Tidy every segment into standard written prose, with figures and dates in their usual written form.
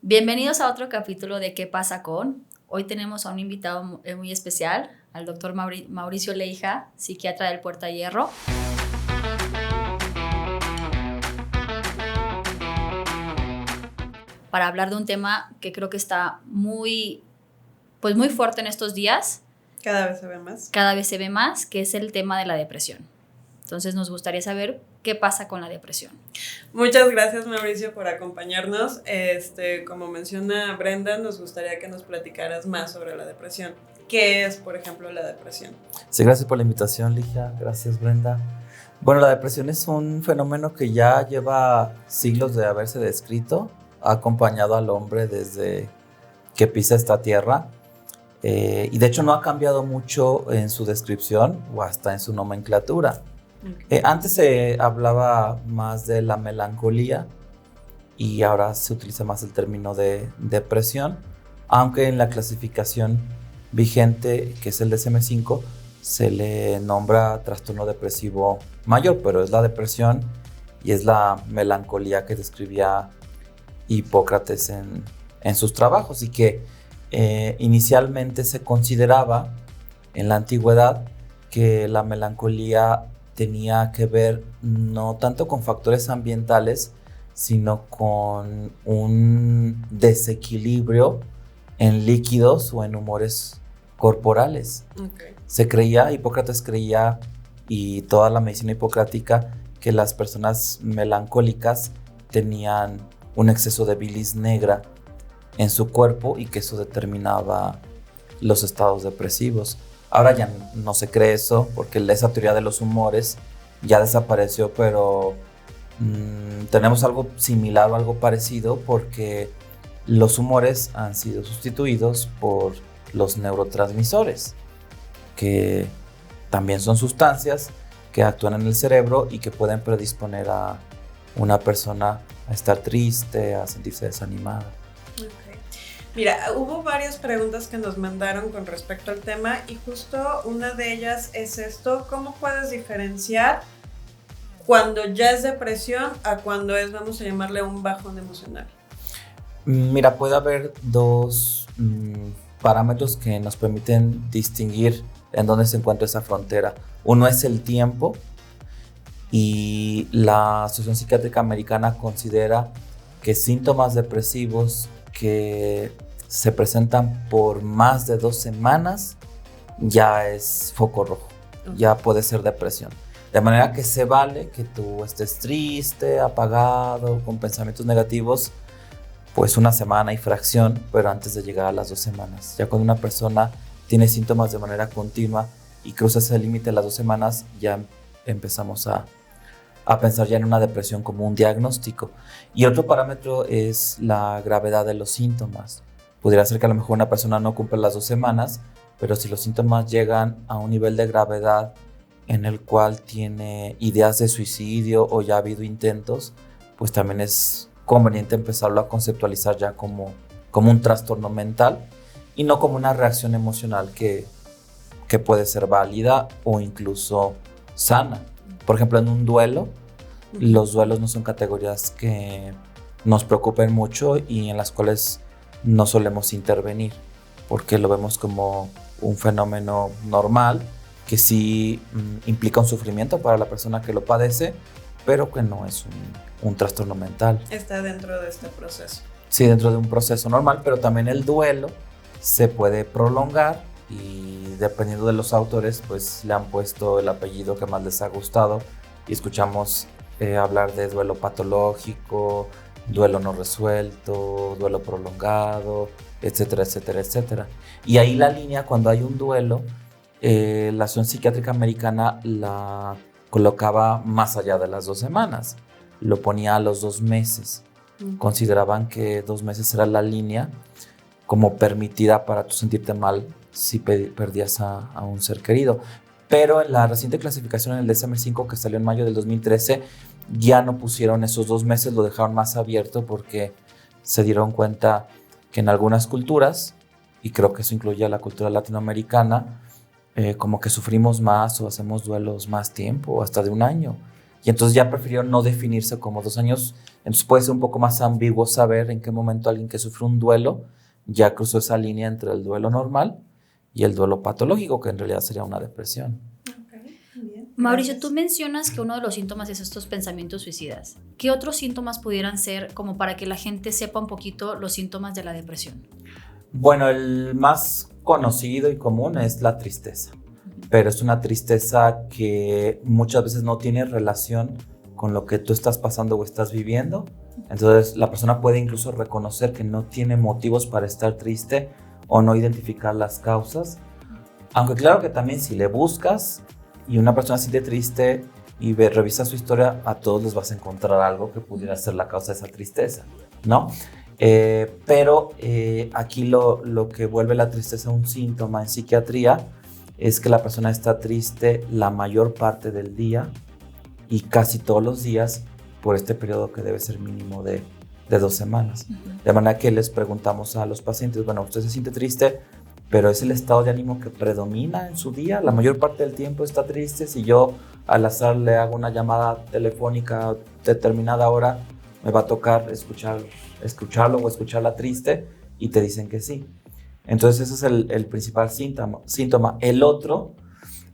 Bienvenidos a otro capítulo de ¿Qué pasa con? Hoy tenemos a un invitado muy especial, al doctor Mauricio Leija, psiquiatra del Puerta Hierro. Para hablar de un tema que creo que está muy fuerte en estos días. Cada vez se ve más. Cada vez se ve más, que es el tema de la depresión. Entonces nos gustaría saber qué pasa con la depresión. Muchas gracias, Mauricio, por acompañarnos. Como menciona Brenda, nos gustaría que nos platicaras más sobre la depresión. ¿Qué es, por ejemplo, la depresión? Sí, gracias por la invitación, Ligia. Gracias, Brenda. Bueno, la depresión es un fenómeno que ya lleva siglos de haberse descrito. Ha acompañado al hombre desde que pisa esta tierra. Y de hecho no ha cambiado mucho en su descripción o hasta en su nomenclatura. Okay. Antes se hablaba más de la melancolía y ahora se utiliza más el término de depresión, aunque en la clasificación vigente, que es el DSM-5, se le nombra trastorno depresivo mayor, pero es la depresión y es la melancolía que describía Hipócrates en sus trabajos, y que inicialmente se consideraba en la antigüedad que la melancolía tenía que ver no tanto con factores ambientales, sino con un desequilibrio en líquidos o en humores corporales. Okay. Se creía, Hipócrates creía, y toda la medicina hipocrática, que las personas melancólicas tenían un exceso de bilis negra en su cuerpo y que eso determinaba los estados depresivos. Ahora ya no se cree eso, porque esa teoría de los humores ya desapareció, pero tenemos algo similar o algo parecido, porque los humores han sido sustituidos por los neurotransmisores, que también son sustancias que actúan en el cerebro y que pueden predisponer a una persona a estar triste, a sentirse desanimada. Mira, hubo varias preguntas que nos mandaron con respecto al tema y justo una de ellas es esto: ¿cómo puedes diferenciar cuando ya es depresión a cuando es, vamos a llamarle, un bajón emocional? Mira, puede haber dos parámetros que nos permiten distinguir en dónde se encuentra esa frontera. Uno es el tiempo, y la Asociación Psiquiátrica Americana considera que síntomas depresivos que se presentan por más de 2 semanas ya es foco rojo, ya puede ser depresión. De manera que se vale que tú estés triste, apagado, con pensamientos negativos, pues 1 semana y fracción, pero antes de llegar a las 2 semanas. Ya cuando una persona tiene síntomas de manera continua y cruza ese límite de las 2 semanas, ya empezamos a pensar ya en una depresión como un diagnóstico. Y otro parámetro es la gravedad de los síntomas. Pudiera ser que a lo mejor una persona no cumple las 2 semanas, pero si los síntomas llegan a un nivel de gravedad en el cual tiene ideas de suicidio o ya ha habido intentos, pues también es conveniente empezarlo a conceptualizar ya como un trastorno mental y no como una reacción emocional que puede ser válida o incluso sana. Por ejemplo, en un duelo, los duelos no son categorías que nos preocupen mucho y en las cuales no solemos intervenir, porque lo vemos como un fenómeno normal que sí implica un sufrimiento para la persona que lo padece, pero que no es un trastorno mental. Está dentro de este proceso. Sí, dentro de un proceso normal, pero también el duelo se puede prolongar y dependiendo de los autores, pues le han puesto el apellido que más les ha gustado y escuchamos hablar de duelo patológico, duelo no resuelto, duelo prolongado, etcétera, etcétera, etcétera. Y ahí la línea, cuando hay un duelo, la Asociación Psiquiátrica Americana la colocaba más allá de las 2 semanas, lo ponía a los 2 meses. Consideraban que 2 meses era la línea como permitida para tú sentirte mal si perdías a un ser querido. Pero en la reciente clasificación en el DSM-5, que salió en mayo del 2013, ya no pusieron esos 2 meses, lo dejaron más abierto porque se dieron cuenta que en algunas culturas, y creo que eso incluye a la cultura latinoamericana, como que sufrimos más o hacemos duelos más tiempo, hasta de 1 año. y entonces ya prefirió no definirse como 2 años. Entonces puede ser un poco más ambiguo saber en qué momento alguien que sufre un duelo ya cruzó esa línea entre el duelo normal y el duelo patológico, que en realidad sería una depresión. Bien, Mauricio, gracias. tú mencionas que uno de los síntomas es estos pensamientos suicidas. ¿Qué otros síntomas pudieran ser como para que la gente sepa un poquito los síntomas de la depresión? Bueno, el más conocido y común es la tristeza, pero es una tristeza que muchas veces no tiene relación con lo que tú estás pasando o estás viviendo. Entonces la persona puede incluso reconocer que no tiene motivos para estar triste o no identificar las causas. Aunque claro que también si le buscas y una persona se siente triste y revisa su historia, a todos les vas a encontrar algo que pudiera ser la causa de esa tristeza, ¿no? Pero aquí lo que vuelve la tristeza un síntoma en psiquiatría es que la persona está triste la mayor parte del día y casi todos los días por este periodo que debe ser mínimo de 2 semanas. De manera que les preguntamos a los pacientes, bueno, usted se siente triste, pero es el estado de ánimo que predomina en su día, la mayor parte del tiempo está triste. Si yo al azar le hago una llamada telefónica a determinada hora, me va a tocar escucharlo o escucharla triste y te dicen que sí. Entonces ese es el principal síntoma. El otro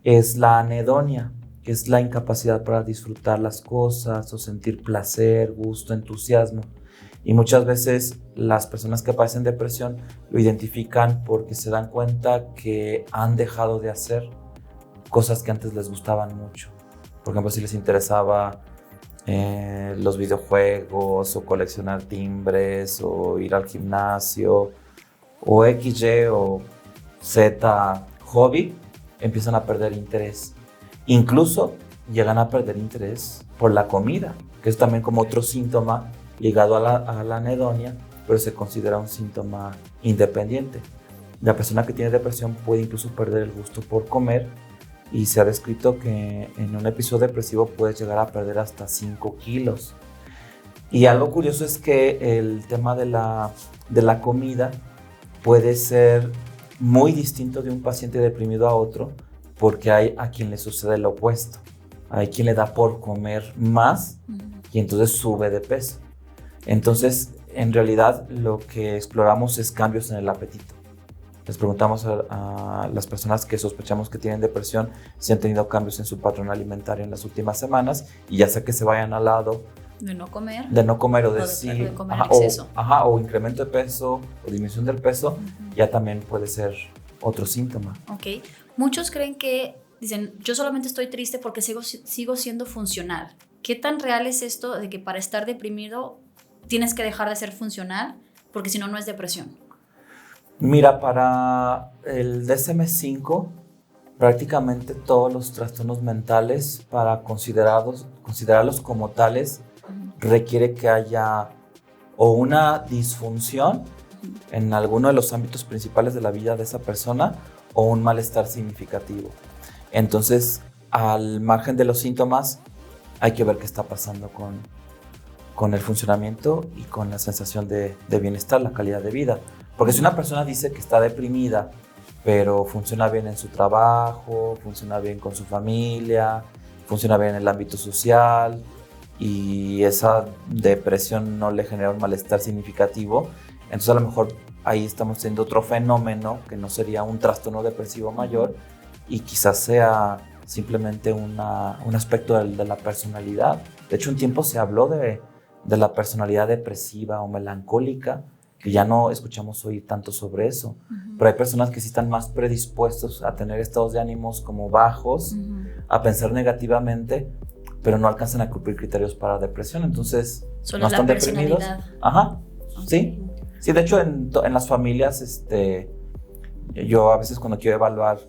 es la anedonia, que es la incapacidad para disfrutar las cosas o sentir placer, gusto, entusiasmo. Y muchas veces las personas que padecen depresión lo identifican porque se dan cuenta que han dejado de hacer cosas que antes les gustaban mucho. Por ejemplo, si les interesaba los videojuegos o coleccionar timbres o ir al gimnasio o X, Y o Z hobby, empiezan a perder interés. Incluso llegan a perder interés por la comida, que es también como otro síntoma ligado a la anedonia, pero se considera un síntoma independiente. La persona que tiene depresión puede incluso perder el gusto por comer y se ha descrito que en un episodio depresivo puedes llegar a perder hasta 5 kilos. Y algo curioso es que el tema de la comida puede ser muy distinto de un paciente deprimido a otro, porque hay a quien le sucede lo opuesto. Hay quien le da por comer más y entonces sube de peso. Entonces, en realidad, lo que exploramos es cambios en el apetito. Les preguntamos a las personas que sospechamos que tienen depresión si han tenido cambios en su patrón alimentario en las últimas semanas, y ya sea que se vayan al lado de no comer o de sí, de comer en exceso. O incremento de peso o disminución del peso, ya también puede ser otro síntoma. Ok. Muchos creen que dicen, yo solamente estoy triste porque sigo siendo funcional. ¿Qué tan real es esto de que para estar deprimido tienes que dejar de ser funcional porque si no, no es depresión? Mira, para el DSM-5, prácticamente todos los trastornos mentales, para considerarlos como tales, requiere que haya o una disfunción en alguno de los ámbitos principales de la vida de esa persona o un malestar significativo. Entonces, al margen de los síntomas, hay que ver qué está pasando con el funcionamiento y con la sensación de bienestar, la calidad de vida. Porque si una persona dice que está deprimida, pero funciona bien en su trabajo, funciona bien con su familia, funciona bien en el ámbito social, y esa depresión no le genera un malestar significativo, entonces a lo mejor ahí estamos teniendo otro fenómeno que no sería un trastorno depresivo mayor y quizás sea simplemente un aspecto de la personalidad. De hecho, un tiempo se habló de la personalidad depresiva o melancólica, que ya no escuchamos oír tanto sobre eso. Pero hay personas que sí están más predispuestos a tener estados de ánimos como bajos, a pensar negativamente, pero no alcanzan a cumplir criterios para depresión, entonces solo no están la deprimidos. personalidad. Ajá, Okay. sí, de hecho en las familias, yo a veces cuando quiero evaluar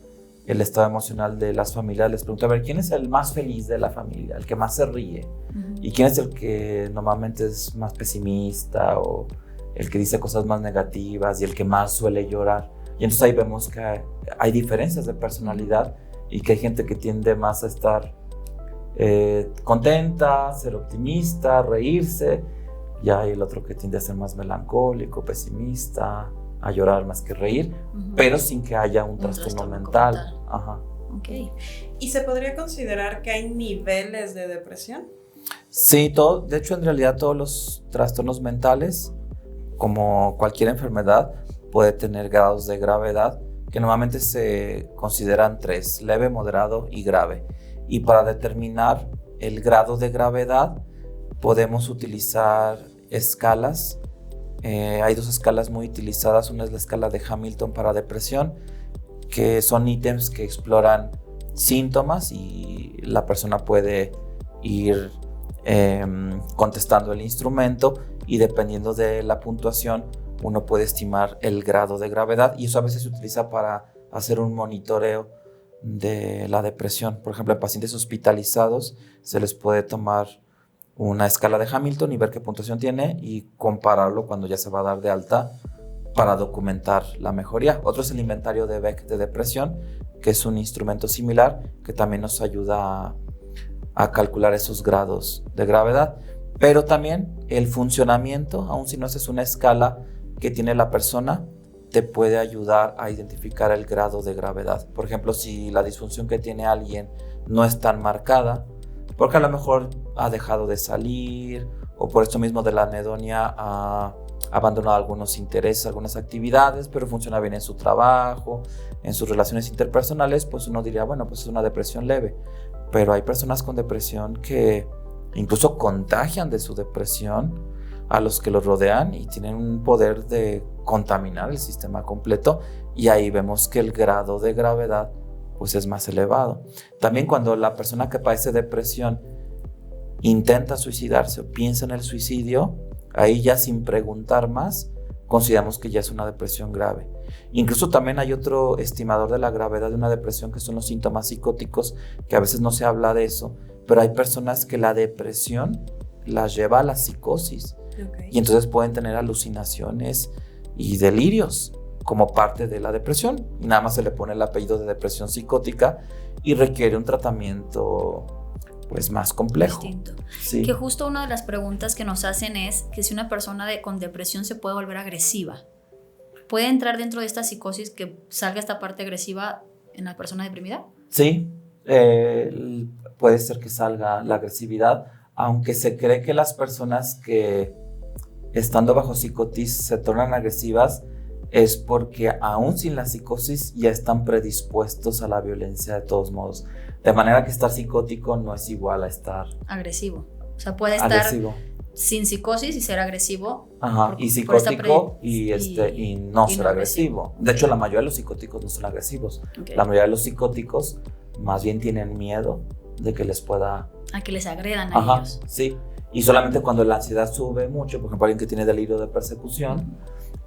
el estado emocional de las familias, les pregunto, a ver, ¿quién es el más feliz de la familia, el que más se ríe? ¿Y quién es el que normalmente es más pesimista o el que dice cosas más negativas y el que más suele llorar? Y entonces ahí vemos que hay diferencias de personalidad y que hay gente que tiende más a estar contenta, ser optimista, reírse, y hay el otro que tiende a ser más melancólico, pesimista, a llorar más que reír, pero sin que haya un trastorno mental. Ajá. Ok. ¿Y se podría considerar que hay niveles de depresión? Sí, de hecho, en realidad todos los trastornos mentales, como cualquier enfermedad, puede tener grados de gravedad que normalmente se consideran 3: leve, moderado y grave. Y para determinar el grado de gravedad podemos utilizar escalas. Hay 2 escalas muy utilizadas. Una es la escala de Hamilton para depresión, que son ítems que exploran síntomas y la persona puede ir contestando el instrumento, y dependiendo de la puntuación uno puede estimar el grado de gravedad, y eso a veces se utiliza para hacer un monitoreo de la depresión. Por ejemplo, en pacientes hospitalizados se les puede tomar una escala de Hamilton y ver qué puntuación tiene y compararlo cuando ya se va a dar de alta para documentar la mejoría. Otro es el inventario de Beck de depresión, que es un instrumento similar que también nos ayuda a calcular esos grados de gravedad. Pero también el funcionamiento, aun si no haces una escala que tiene la persona, te puede ayudar a identificar el grado de gravedad. Por ejemplo, si la disfunción que tiene alguien no es tan marcada, porque a lo mejor ha dejado de salir, o por esto mismo de la anedonia ha abandonado algunos intereses, algunas actividades, pero funciona bien en su trabajo, en sus relaciones interpersonales, pues uno diría, bueno, pues es una depresión leve. Pero hay personas con depresión que incluso contagian de su depresión a los que los rodean y tienen un poder de contaminar el sistema completo, y ahí vemos que el grado de gravedad pues es más elevado. También cuando la persona que padece depresión intenta suicidarse o piensa en el suicidio, ahí ya sin preguntar más consideramos que ya es una depresión grave. Incluso también hay otro estimador de la gravedad de una depresión, que son los síntomas psicóticos, que a veces no se habla de eso, pero hay personas que la depresión las lleva a la psicosis. Okay. Y entonces pueden tener alucinaciones y delirios como parte de la depresión. Y nada más se le pone el apellido de depresión psicótica y requiere un tratamiento pues más complejo. Distinto. Sí. Que justo una de las preguntas que nos hacen es que si una persona con depresión se puede volver agresiva. ¿Puede entrar dentro de esta psicosis que salga esta parte agresiva en la persona deprimida? Sí, puede ser que salga la agresividad, aunque se cree que las personas que estando bajo psicosis se tornan agresivas es porque aún sin la psicosis ya están predispuestos a la violencia de todos modos. De manera que estar psicótico no es igual a estar agresivo. O sea, puede estar agresivo sin psicosis y ser agresivo. Ajá, y psicótico y no ser agresivo. De hecho, la mayoría de los psicóticos no son agresivos. Okay. La mayoría de los psicóticos más bien tienen miedo de que les pueda... A que les agredan a ellos. Sí. Y solamente cuando la ansiedad sube mucho, por ejemplo, alguien que tiene delirio de persecución,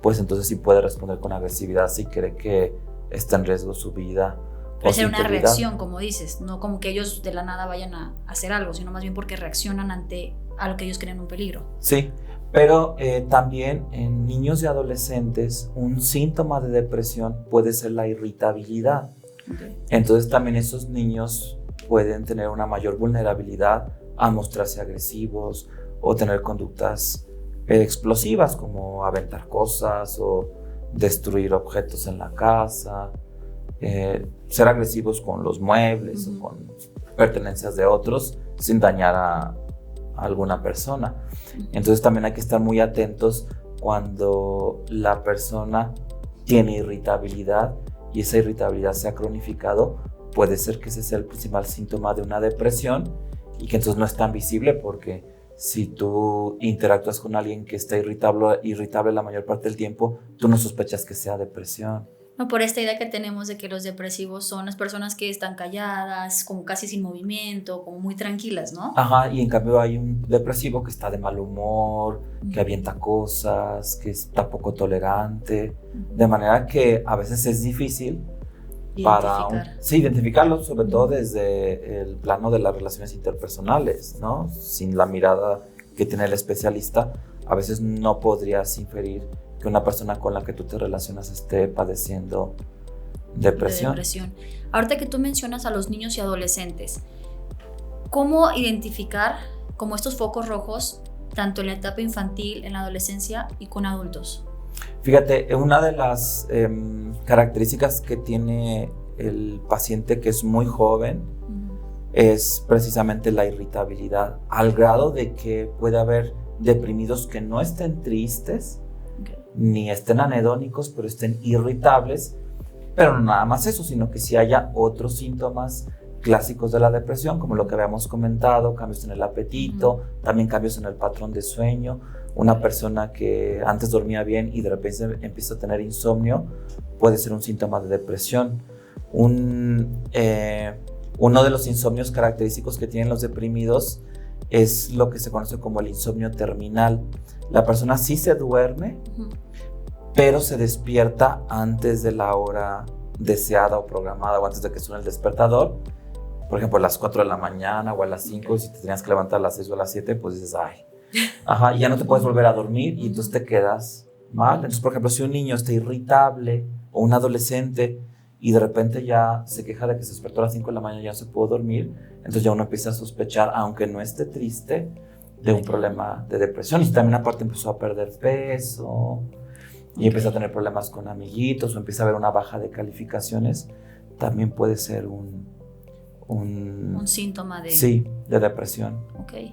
pues entonces sí puede responder con agresividad si cree que está en riesgo su vida. Puede ser una reacción, como dices, no como que ellos de la nada vayan a hacer algo, sino más bien porque reaccionan ante a lo que ellos creen un peligro. Sí, pero también en niños y adolescentes un síntoma de depresión puede ser la irritabilidad. Okay. Entonces también esos niños pueden tener una mayor vulnerabilidad a mostrarse agresivos o tener conductas explosivas como aventar cosas o destruir objetos en la casa, ser agresivos con los muebles o con pertenencias de otros sin dañar a alguna persona. Entonces también hay que estar muy atentos cuando la persona tiene irritabilidad y esa irritabilidad se ha cronificado. Puede ser que ese sea el principal síntoma de una depresión y que entonces no es tan visible, porque si tú interactúas con alguien que está irritable la mayor parte del tiempo, tú no sospechas que sea depresión. No, por esta idea que tenemos de que los depresivos son las personas que están calladas, como casi sin movimiento, como muy tranquilas, ¿no? Ajá, y en cambio hay un depresivo que está de mal humor, que avienta cosas, que está poco tolerante, de manera que a veces es difícil identificarlo, sobre todo desde el plano de las relaciones interpersonales, ¿no? Sin la mirada que tiene el especialista, a veces no podrías inferir que una persona con la que tú te relacionas esté padeciendo depresión. Ahorita que tú mencionas a los niños y adolescentes, ¿cómo identificar como estos focos rojos tanto en la etapa infantil, en la adolescencia y con adultos? Fíjate, una de las características que tiene el paciente que es muy joven es precisamente la irritabilidad, al grado de que puede haber deprimidos que no estén tristes, ni estén anhedónicos, pero estén irritables, pero no nada más eso, sino que si haya otros síntomas clásicos de la depresión, como lo que habíamos comentado, cambios en el apetito, también cambios en el patrón de sueño. Una persona que antes dormía bien y de repente empieza a tener insomnio puede ser un síntoma de depresión. Uno de los insomnios característicos que tienen los deprimidos es lo que se conoce como el insomnio terminal. La persona sí se duerme, pero se despierta antes de la hora deseada o programada o antes de que suene el despertador. Por ejemplo, a las 4 de la mañana o a las 5, y si te tenías que levantar a las 6 o a las 7, pues dices, ay. Ajá, y ya no te puedes volver a dormir y entonces te quedas mal. Entonces, por ejemplo, si un niño está irritable o un adolescente y de repente ya se queja de que se despertó a las 5 de la mañana y ya no se pudo dormir, entonces ya uno empieza a sospechar, aunque no esté triste, de un problema de depresión. Y también aparte empezó a perder peso y empieza a tener problemas con amiguitos o empieza a haber una baja de calificaciones. También puede ser un síntoma de... Sí, de depresión. Okay.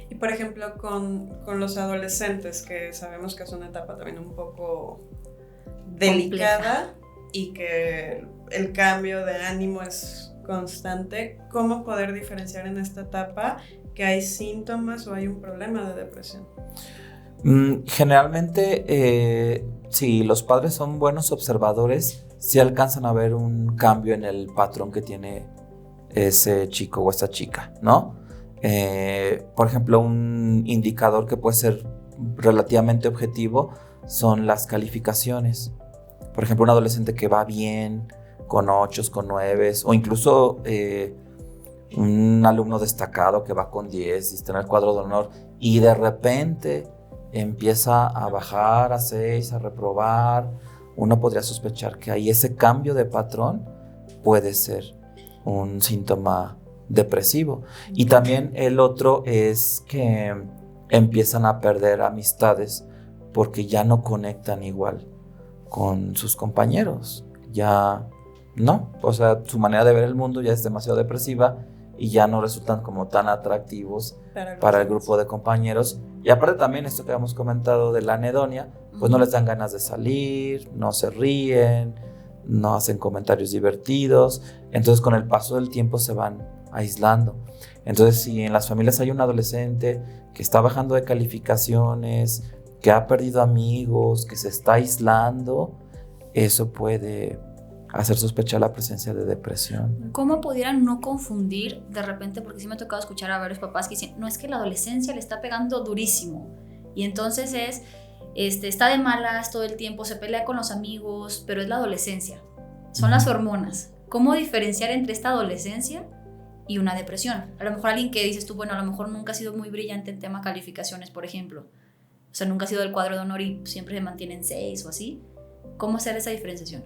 Y por ejemplo, con los adolescentes, que sabemos que es una etapa también un poco delicada y que el cambio de ánimo es constante, ¿cómo poder diferenciar en esta etapa que hay síntomas o hay un problema de depresión? Generalmente, si los padres son buenos observadores, sí alcanzan a ver un cambio en el patrón que tiene ese chico o esta chica, ¿no? Por ejemplo, un indicador que puede ser relativamente objetivo son las calificaciones. Por ejemplo, un adolescente que va bien, con 8, con 9, o incluso un alumno destacado que va con 10 y está en el cuadro de honor y de repente empieza a bajar a 6, a reprobar. Uno podría sospechar que ahí ese cambio de patrón puede ser un síntoma depresivo. Y también el otro es que empiezan a perder amistades porque ya no conectan igual con sus compañeros. Ya no, o sea, su manera de ver el mundo ya es demasiado depresiva y ya no resultan como tan atractivos para el grupo de compañeros. Y aparte también esto que habíamos comentado de la anedonia, pues no les dan ganas de salir, no se ríen, no hacen comentarios divertidos. Entonces con el paso del tiempo se van aislando. Entonces si en las familias hay un adolescente que está bajando de calificaciones, que ha perdido amigos, que se está aislando, eso puede hacer sospechar la presencia de depresión. ¿Cómo pudieran no confundir de repente? Porque sí me ha tocado escuchar a varios papás que dicen, no, es que la adolescencia le está pegando durísimo y entonces está de malas todo el tiempo, se pelea con los amigos, pero es la adolescencia, son las hormonas. ¿Cómo diferenciar entre esta adolescencia y una depresión? A lo mejor alguien que dices tú, bueno, a lo mejor nunca ha sido muy brillante en tema calificaciones, por ejemplo, o sea, nunca ha sido del cuadro de honor y siempre se mantiene en 6 o así. ¿Cómo hacer esa diferenciación?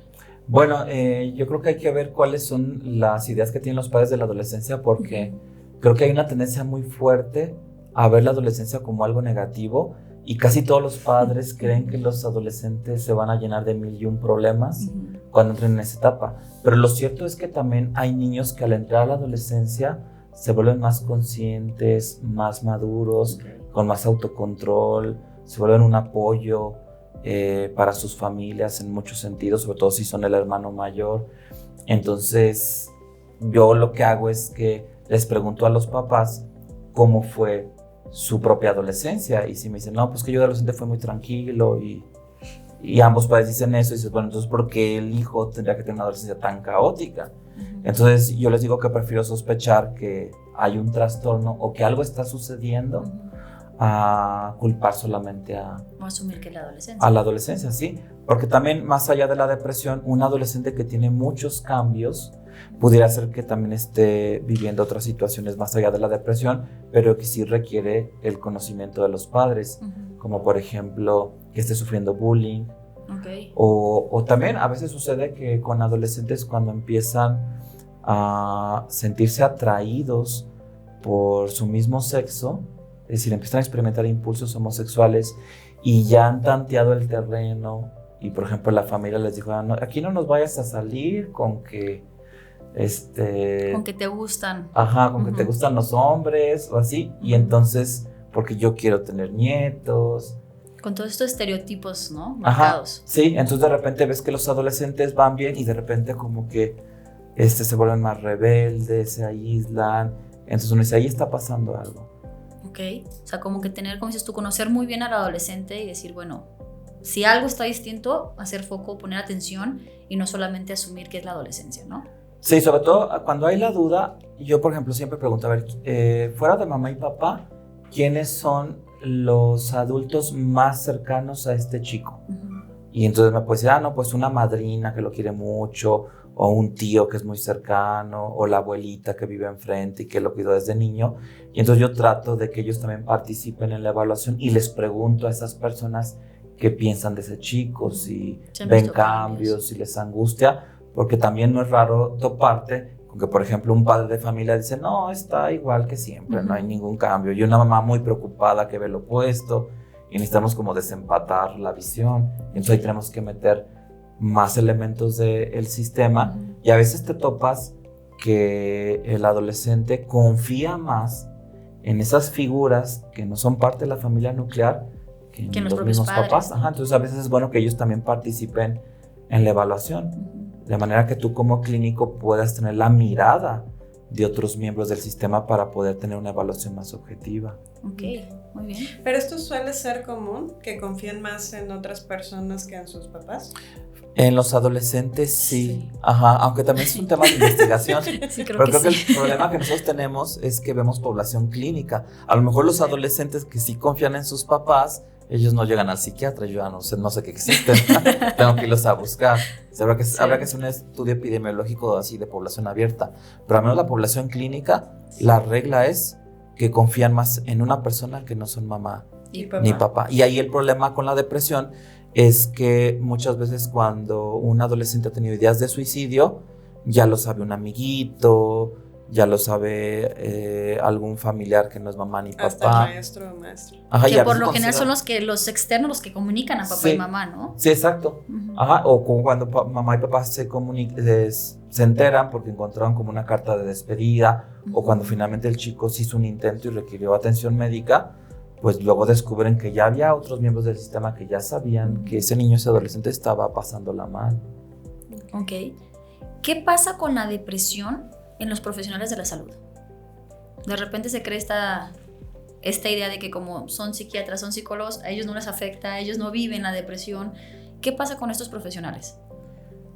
Bueno, yo creo que hay que ver cuáles son las ideas que tienen los padres de la adolescencia, porque creo que hay una tendencia muy fuerte a ver la adolescencia como algo negativo y casi todos los padres creen que los adolescentes se van a llenar de 1001 problemas cuando entren en esa etapa. Pero lo cierto es que también hay niños que al entrar a la adolescencia se vuelven más conscientes, más maduros, con más autocontrol, se vuelven un apoyo para sus familias en muchos sentidos, sobre todo si son el hermano mayor. Entonces yo lo que hago es que les pregunto a los papás cómo fue su propia adolescencia, y si me dicen, no, pues que yo de adolescente fue muy tranquilo, y ambos padres dicen eso, y dices, bueno, entonces ¿por qué el hijo tendría que tener una adolescencia tan caótica? Entonces yo les digo que prefiero sospechar que hay un trastorno o que algo está sucediendo a culpar solamente o asumir que es la adolescencia. A la adolescencia, sí, porque también más allá de la depresión, un adolescente que tiene muchos cambios pudiera ser que también esté viviendo otras situaciones más allá de la depresión, pero que sí requiere el conocimiento de los padres, como por ejemplo que esté sufriendo bullying, o también a veces sucede que con adolescentes cuando empiezan a sentirse atraídos por su mismo sexo, es decir, empiezan a experimentar impulsos homosexuales y ya han tanteado el terreno y por ejemplo la familia les dijo, no, aquí no nos vayas a salir con que Con que te gustan. Ajá, con que te gustan los hombres o así. Y entonces, porque yo quiero tener nietos. Con todos estos estereotipos, ¿no? Marcados. Ajá, sí, entonces de repente ves que los adolescentes van bien y de repente como que se vuelven más rebeldes, se aíslan. Entonces uno dice, ahí está pasando algo. Ok, o sea, como que tener, como dices tú, conocer muy bien al adolescente y decir, bueno, si algo está distinto, hacer foco, poner atención y no solamente asumir que es la adolescencia, ¿no? Sí, sobre todo cuando hay la duda, yo por ejemplo siempre pregunto, a ver, fuera de mamá y papá, ¿quiénes son los adultos más cercanos a este chico? Y entonces me puede decir, no, pues una madrina que lo quiere mucho, o un tío que es muy cercano, o la abuelita que vive enfrente y que lo cuidó desde niño. Y entonces yo trato de que ellos también participen en la evaluación y les pregunto a esas personas qué piensan de ese chico, si ven cambios, si les angustia, porque también no es raro toparte con que, por ejemplo, un padre de familia dice, no, está igual que siempre, no hay ningún cambio. Y una mamá muy preocupada que ve lo opuesto, y necesitamos como desempatar la visión. Entonces ahí tenemos que meter más elementos del sistema, y a veces te topas que el adolescente confía más en esas figuras que no son parte de la familia nuclear que en los mismos papás. Ajá, entonces a veces es bueno que ellos también participen en la evaluación, de manera que tú como clínico puedas tener la mirada de otros miembros del sistema para poder tener una evaluación más objetiva. Ok, muy bien. ¿Pero esto suele ser común, que confíen más en otras personas que en sus papás? En los adolescentes sí. Ajá, aunque también es un tema de investigación. Sí, creo que el problema que nosotros tenemos es que vemos población clínica. A lo mejor los adolescentes que sí confían en sus papás, ellos no llegan al psiquiatra, yo ya no sé que existen. Tengo que irlos a buscar. Habrá que hacer un estudio epidemiológico así de población abierta. Pero al menos la población clínica, la regla es que confían más en una persona que no son mamá ni papá. Y ahí el problema con la depresión es que muchas veces cuando un adolescente ha tenido ideas de suicidio, ya lo sabe un amiguito, ya lo sabe algún familiar que no es mamá ni papá. Hasta maestro o maestra. Ajá, que por lo general son los externos los que comunican a papá y mamá, ¿no? Sí, exacto. Ajá, o cuando mamá y papá se enteran porque encontraron como una carta de despedida, o cuando finalmente el chico se hizo un intento y requirió atención médica, pues luego descubren que ya había otros miembros del sistema que ya sabían que ese niño, ese adolescente estaba pasándola mal. Ok. ¿Qué pasa con la depresión en los profesionales de la salud? De repente se cree esta idea de que como son psiquiatras, son psicólogos, a ellos no les afecta, ellos no viven la depresión. ¿Qué pasa con estos profesionales?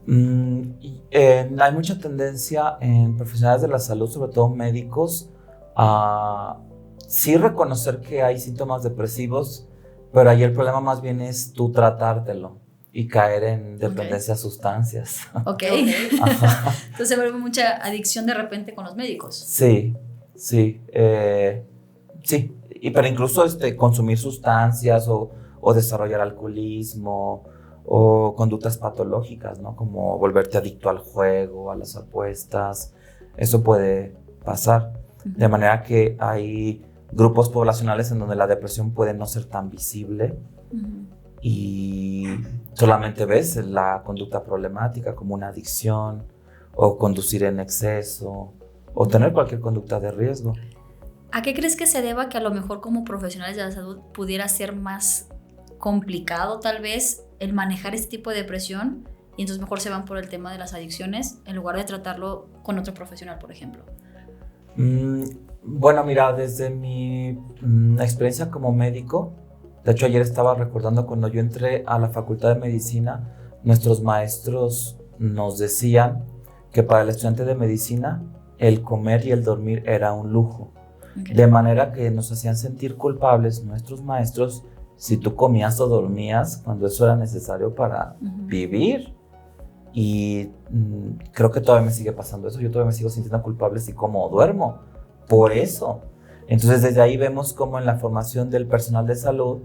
Hay mucha tendencia en profesionales de la salud, sobre todo médicos, a sí reconocer que hay síntomas depresivos, pero ahí el problema más bien es tú tratártelo y caer en dependencia a sustancias. Ok. Entonces se vuelve mucha adicción de repente con los médicos. Sí. Pero incluso consumir sustancias o desarrollar alcoholismo o conductas patológicas, ¿no? Como volverte adicto al juego, a las apuestas. Eso puede pasar. De manera que hay grupos poblacionales en donde la depresión puede no ser tan visible y solamente ves la conducta problemática como una adicción o conducir en exceso o tener cualquier conducta de riesgo. ¿A qué crees que se deba que a lo mejor como profesionales de la salud pudiera ser más complicado tal vez el manejar este tipo de depresión y entonces mejor se van por el tema de las adicciones en lugar de tratarlo con otro profesional, por ejemplo? Bueno, mira, desde mi experiencia como médico, de hecho ayer estaba recordando cuando yo entré a la Facultad de Medicina, nuestros maestros nos decían que para el estudiante de medicina el comer y el dormir era un lujo. Okay. De manera que nos hacían sentir culpables nuestros maestros si tú comías o dormías cuando eso era necesario para vivir. Y creo que todavía me sigue pasando eso. Yo todavía me sigo sintiendo culpable si como o duermo. Por eso. Entonces desde ahí vemos cómo en la formación del personal de salud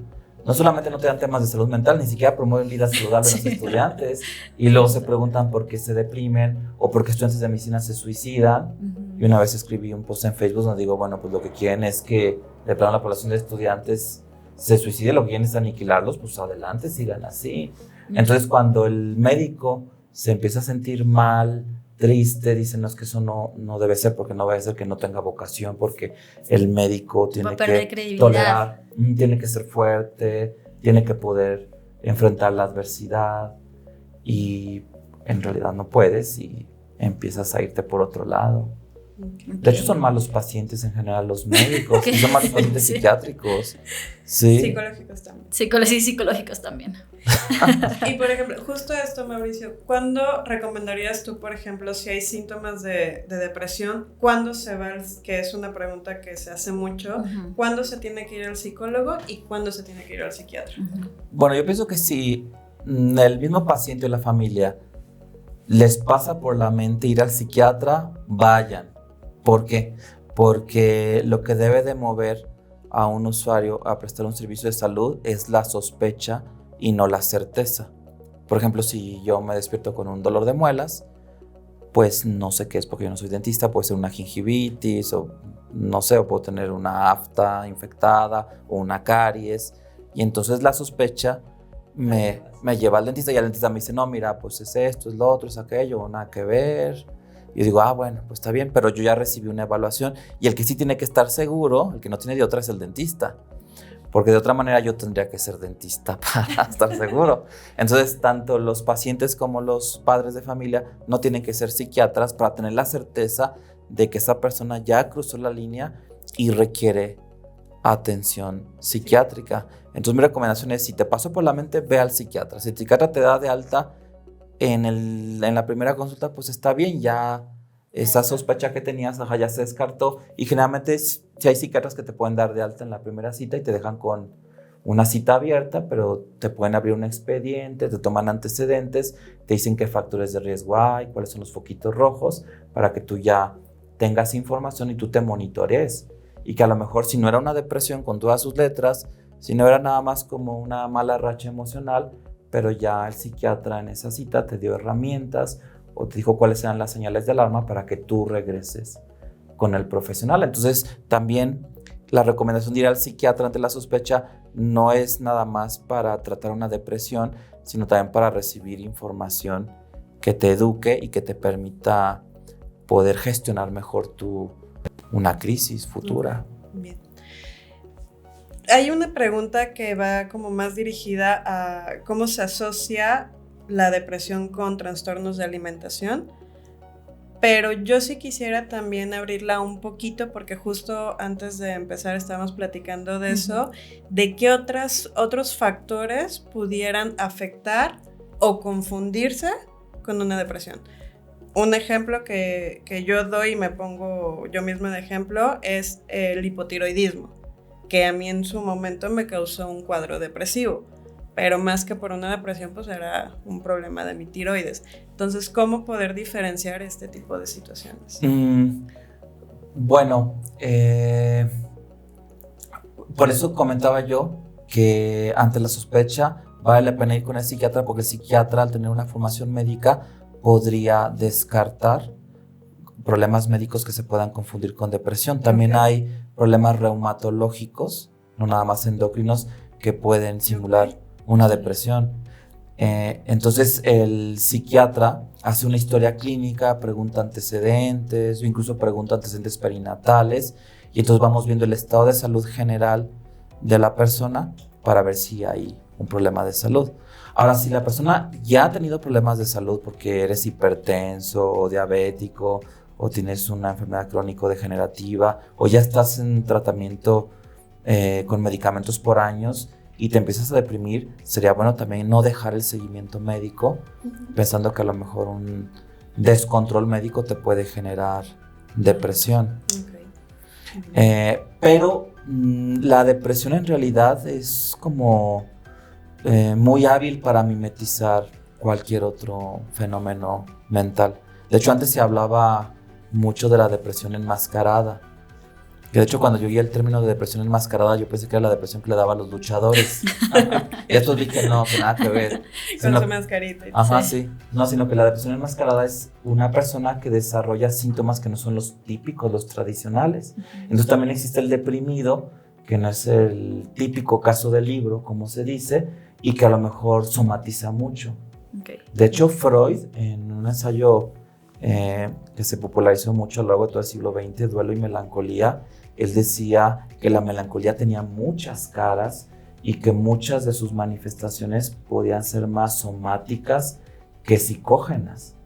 no solamente no te dan temas de salud mental, ni siquiera promueven vida saludable a los estudiantes. Y luego se preguntan por qué se deprimen o por qué estudiantes de medicina se suicidan. Y una vez escribí un post en Facebook donde digo, bueno, pues lo que quieren es que de plano la población de estudiantes se suicide, lo que quieren es aniquilarlos, pues adelante, sigan así. Entonces cuando el médico se empieza a sentir mal triste, dicen, no, es que eso no debe ser, porque no va a ser que no tenga vocación, porque el médico tiene que tolerar, tiene que ser fuerte, tiene que poder enfrentar la adversidad, y en realidad no puedes y empiezas a irte por otro lado. Okay. De hecho, son malos pacientes en general los médicos, y son malos pacientes psiquiátricos. Sí. Psicológicos también. Psicológicos también. Y por ejemplo, justo esto, Mauricio, ¿cuándo recomendarías tú, por ejemplo, si hay síntomas de depresión, cuándo se va, que es una pregunta que se hace mucho, cuándo se tiene que ir al psicólogo y cuándo se tiene que ir al psiquiatra? Bueno, yo pienso que si el mismo paciente o la familia les pasa por la mente ir al psiquiatra, vayan. ¿Por qué? Porque lo que debe de mover a un usuario a prestar un servicio de salud es la sospecha y no la certeza. Por ejemplo, si yo me despierto con un dolor de muelas, pues no sé qué es porque yo no soy dentista, puede ser una gingivitis o no sé, o puedo tener una afta infectada o una caries, y entonces la sospecha me lleva al dentista y el dentista me dice, no, mira, pues es esto, es lo otro, es aquello, nada que ver. Y yo digo, bueno, pues está bien, pero yo ya recibí una evaluación, y el que sí tiene que estar seguro, el que no tiene de otra, es el dentista. Porque de otra manera yo tendría que ser dentista para estar seguro. Entonces, tanto los pacientes como los padres de familia no tienen que ser psiquiatras para tener la certeza de que esa persona ya cruzó la línea y requiere atención psiquiátrica. Entonces, mi recomendación es, si te pasó por la mente, ve al psiquiatra. Si el psiquiatra te da de alta en la primera consulta, pues está bien, ya esa sospecha que tenías ya se descartó, y generalmente si hay psiquiatras que te pueden dar de alta en la primera cita y te dejan con una cita abierta, pero te pueden abrir un expediente, te toman antecedentes, te dicen qué factores de riesgo hay, cuáles son los foquitos rojos, para que tú ya tengas información y tú te monitorees, y que a lo mejor si no era una depresión con todas sus letras, si no era nada más como una mala racha emocional, pero ya el psiquiatra en esa cita te dio herramientas o te dijo cuáles eran las señales de alarma para que tú regreses con el profesional. Entonces, también la recomendación de ir al psiquiatra ante la sospecha no es nada más para tratar una depresión, sino también para recibir información que te eduque y que te permita poder gestionar mejor una crisis futura. Bien. Hay una pregunta que va como más dirigida a cómo se asocia la depresión con trastornos de alimentación, pero yo sí quisiera también abrirla un poquito, porque justo antes de empezar estábamos platicando de eso, de qué otros factores pudieran afectar o confundirse con una depresión. Un ejemplo que yo doy y me pongo yo misma de ejemplo es el hipotiroidismo, que a mí en su momento me causó un cuadro depresivo, pero más que por una depresión, pues era un problema de mi tiroides. Entonces, ¿cómo poder diferenciar este tipo de situaciones? Bueno, por eso comentaba yo que ante la sospecha vale la pena ir con el psiquiatra, porque el psiquiatra, al tener una formación médica, podría descartar problemas médicos que se puedan confundir con depresión. También hay problemas reumatológicos, no nada más endocrinos, que pueden simular una depresión. Entonces el psiquiatra hace una historia clínica, pregunta antecedentes, o incluso pregunta antecedentes perinatales, y entonces vamos viendo el estado de salud general de la persona para ver si hay un problema de salud. Ahora, si la persona ya ha tenido problemas de salud porque eres hipertenso o diabético, o tienes una enfermedad crónico-degenerativa, o ya estás en tratamiento con medicamentos por años y te empiezas a deprimir, sería bueno también no dejar el seguimiento médico, pensando que a lo mejor un descontrol médico te puede generar depresión. Pero la depresión en realidad es como muy hábil para mimetizar cualquier otro fenómeno mental. De hecho, antes se hablaba mucho de la depresión enmascarada. Que de hecho, cuando yo oí el término de depresión enmascarada, yo pensé que era la depresión que le daba a los luchadores. Y después vi que no, que nada que ver. Con su mascarita. Ajá, sí. No, sino que la depresión enmascarada es una persona que desarrolla síntomas que no son los típicos, los tradicionales. Entonces también existe el deprimido, que no es el típico caso del libro, como se dice, y que a lo mejor somatiza mucho. De hecho, Freud, en un ensayo que se popularizó mucho a lo largo de todo el siglo XX, Duelo y Melancolía. Él decía que la melancolía tenía muchas caras y que muchas de sus manifestaciones podían ser más somáticas que psicógenas.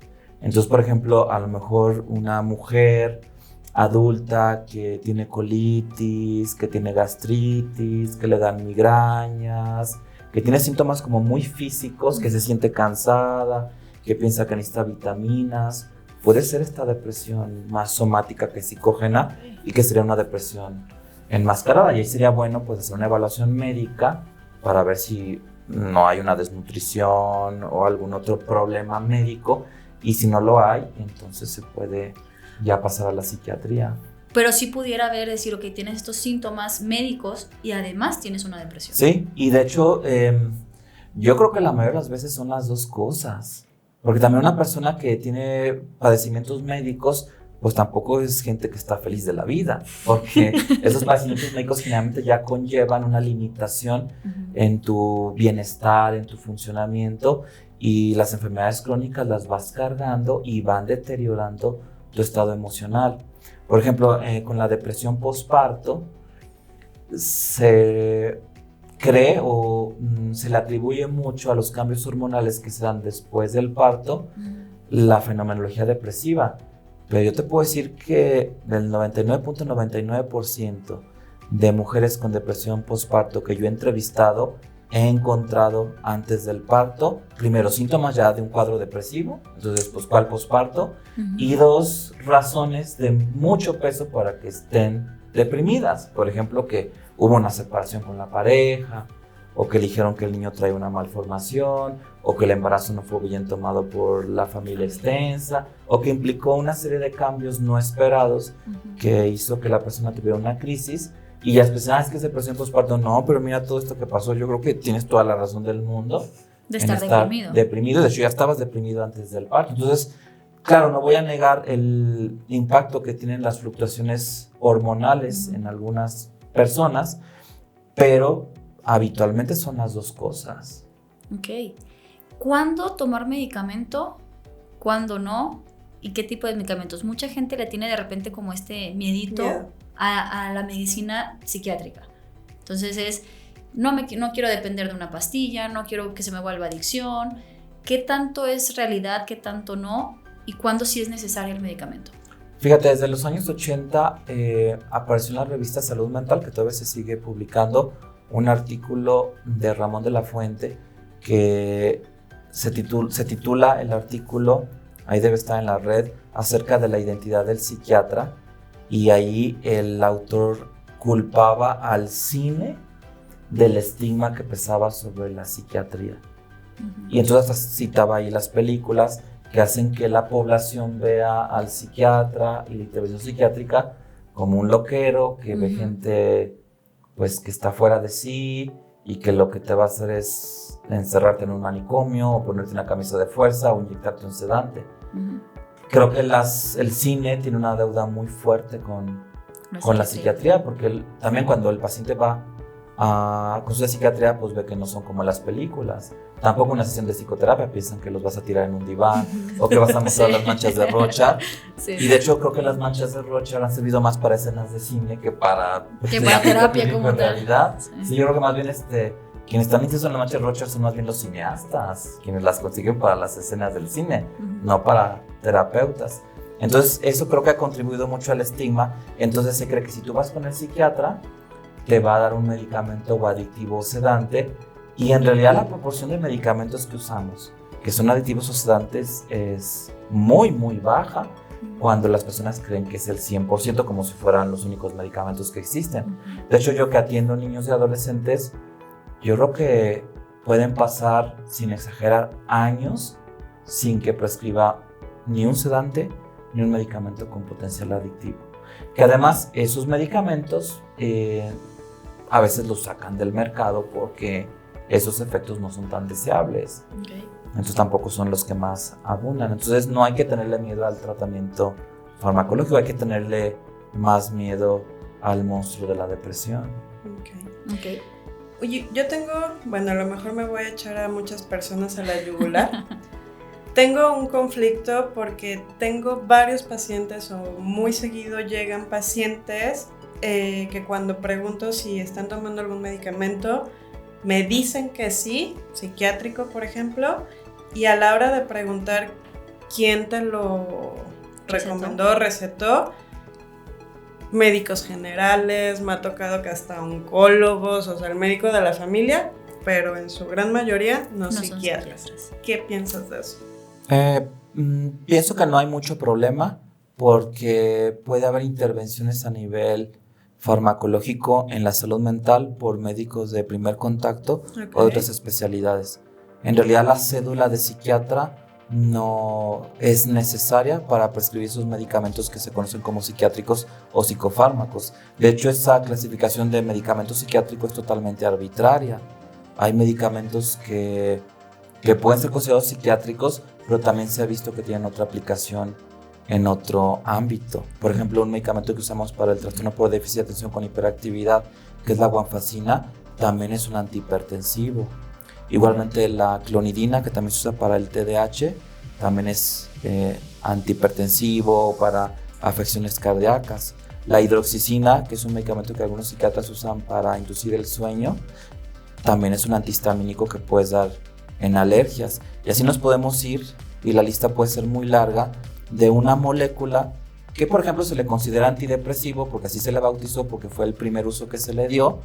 Entonces, por ejemplo, a lo mejor una mujer adulta que tiene colitis, que tiene gastritis, que le dan migrañas, que tiene síntomas como muy físicos, que se siente cansada, que piensa que necesita vitaminas, puede ser esta depresión más somática que psicógena y que sería una depresión enmascarada. Y ahí sería bueno pues hacer una evaluación médica para ver si no hay una desnutrición o algún otro problema médico, y si no lo hay, entonces se puede ya pasar a la psiquiatría. Pero sí pudiera haber, decir, ok, tienes estos síntomas médicos y además tienes una depresión. Sí, y de hecho yo creo que la mayoría de las veces son las dos cosas. Porque también una persona que tiene padecimientos médicos, pues tampoco es gente que está feliz de la vida, porque esos padecimientos médicos generalmente ya conllevan una limitación en tu bienestar, en tu funcionamiento, y las enfermedades crónicas las vas cargando y van deteriorando tu estado emocional. Por ejemplo, con la depresión postparto, se cree o se le atribuye mucho a los cambios hormonales que se dan después del parto, la fenomenología depresiva. Pero yo te puedo decir que del 99.99% de mujeres con depresión postparto que yo he entrevistado, he encontrado antes del parto, primero, síntomas ya de un cuadro depresivo, entonces ¿cuál postparto? Y 2 razones de mucho peso para que estén deprimidas. Por ejemplo, que hubo una separación con la pareja, o que eligieron que el niño trae una malformación, o que el embarazo no fue bien tomado por la familia extensa, o que implicó una serie de cambios no esperados que hizo que la persona tuviera una crisis. Y ya después, es que es depresión postparto. No, pero mira todo esto que pasó, yo creo que tienes toda la razón del mundo de estar deprimido. De hecho, ya estabas deprimido antes del parto. Entonces, claro, no voy a negar el impacto que tienen las fluctuaciones hormonales en algunas personas, pero habitualmente son las dos cosas. Ok. ¿Cuándo tomar medicamento? ¿Cuándo no? ¿Y qué tipo de medicamentos? Mucha gente le tiene de repente como este miedito a la medicina psiquiátrica. Entonces no quiero depender de una pastilla, no quiero que se me vuelva adicción. ¿Qué tanto es realidad, qué tanto no? ¿Y cuándo sí es necesario el medicamento? Fíjate, desde los años 80 apareció en la revista Salud Mental, que todavía se sigue publicando, un artículo de Ramón de la Fuente que se titula el artículo, ahí debe estar en la red, acerca de la identidad del psiquiatra, y ahí el autor culpaba al cine del estigma que pesaba sobre la psiquiatría. Y entonces hasta citaba ahí las películas que hacen que la población vea al psiquiatra y la intervención psiquiátrica como un loquero que ve gente pues que está fuera de sí y que lo que te va a hacer es encerrarte en un manicomio o ponerte una camisa de fuerza o inyectarte un sedante. Creo que el cine tiene una deuda muy fuerte con la psiquiatría, porque también cuando el paciente va a consulta de psiquiatría, pues ve que no son como las películas. Tampoco una sesión de psicoterapia, piensan que los vas a tirar en un diván o que vas a mostrar las manchas de Rocha. Y de hecho creo que las manchas de Rocha han servido más para escenas de cine que para terapia como en tal. Realidad. Sí, yo creo que más bien quienes están interesados en las manchas de Rocha son más bien los cineastas, quienes las consiguen para las escenas del cine, no para terapeutas. Entonces eso creo que ha contribuido mucho al estigma. Entonces se cree que si tú vas con el psiquiatra te va a dar un medicamento o adictivo o sedante, y en realidad la proporción de medicamentos que usamos que son aditivos o sedantes es muy muy baja cuando las personas creen que es el 100%, como si fueran los únicos medicamentos que existen. De hecho, yo que atiendo niños y adolescentes, yo creo que pueden pasar, sin exagerar, años sin que prescriba ni un sedante ni un medicamento con potencial adictivo. Que además esos medicamentos a veces los sacan del mercado porque esos efectos no son tan deseables. Entonces tampoco son los que más abundan. Entonces no hay que tenerle miedo al tratamiento farmacológico, hay que tenerle más miedo al monstruo de la depresión. Okay. Oye, yo tengo, bueno, a lo mejor me voy a echar a muchas personas a la yugular. Tengo un conflicto porque tengo varios pacientes o muy seguido llegan pacientes que cuando pregunto si están tomando algún medicamento me dicen que sí, psiquiátrico por ejemplo, y a la hora de preguntar quién te lo recomendó, recetó, médicos generales, me ha tocado que hasta oncólogos, o sea, el médico de la familia, pero en su gran mayoría no psiquiatras. ¿Qué piensas de eso? Pienso que no hay mucho problema porque puede haber intervenciones a nivel farmacológico en la salud mental por médicos de primer contacto o de otras especialidades. En realidad la cédula de psiquiatra no es necesaria para prescribir esos medicamentos que se conocen como psiquiátricos o psicofármacos. De hecho, esa clasificación de medicamentos psiquiátricos es totalmente arbitraria. Hay medicamentos que pueden ser considerados psiquiátricos, pero también se ha visto que tienen otra aplicación en otro ámbito. Por ejemplo, un medicamento que usamos para el trastorno por déficit de atención con hiperactividad, que es la guanfacina, también es un antihipertensivo. Igualmente la clonidina, que también se usa para el TDAH, también es antihipertensivo para afecciones cardíacas. La hidroxicina, que es un medicamento que algunos psiquiatras usan para inducir el sueño, también es un antihistamínico que puedes dar en alergias. Y así nos podemos ir, y la lista puede ser muy larga, de una molécula que por ejemplo se le considera antidepresivo porque así se le bautizó, porque fue el primer uso que se le dio,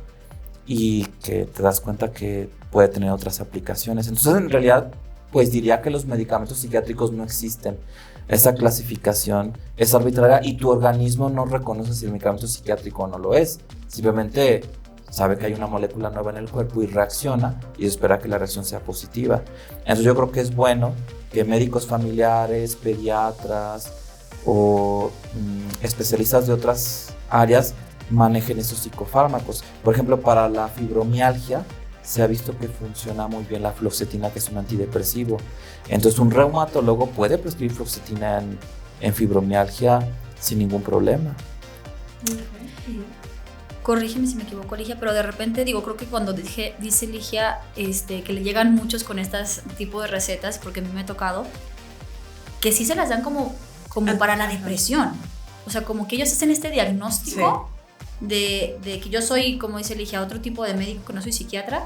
y que te das cuenta que puede tener otras aplicaciones. Entonces en realidad pues diría que los medicamentos psiquiátricos no existen. Esa clasificación es arbitraria y tu organismo no reconoce si el medicamento es psiquiátrico o no lo es. Simplemente sabe que hay una molécula nueva en el cuerpo y reacciona, y espera que la reacción sea positiva. Entonces yo creo que es bueno que médicos familiares, pediatras o especialistas de otras áreas manejen esos psicofármacos. Por ejemplo, para la fibromialgia se ha visto que funciona muy bien la fluoxetina, que es un antidepresivo. Entonces un reumatólogo puede prescribir fluoxetina en fibromialgia sin ningún problema. Corrígeme si me equivoco, Ligia, pero de repente creo que cuando dice Ligia que le llegan muchos con estas tipo de recetas, porque a mí me ha tocado, que sí se las dan como para la depresión. O sea, como que ellos hacen este diagnóstico de que yo soy, como dice Ligia, otro tipo de médico, que no soy psiquiatra,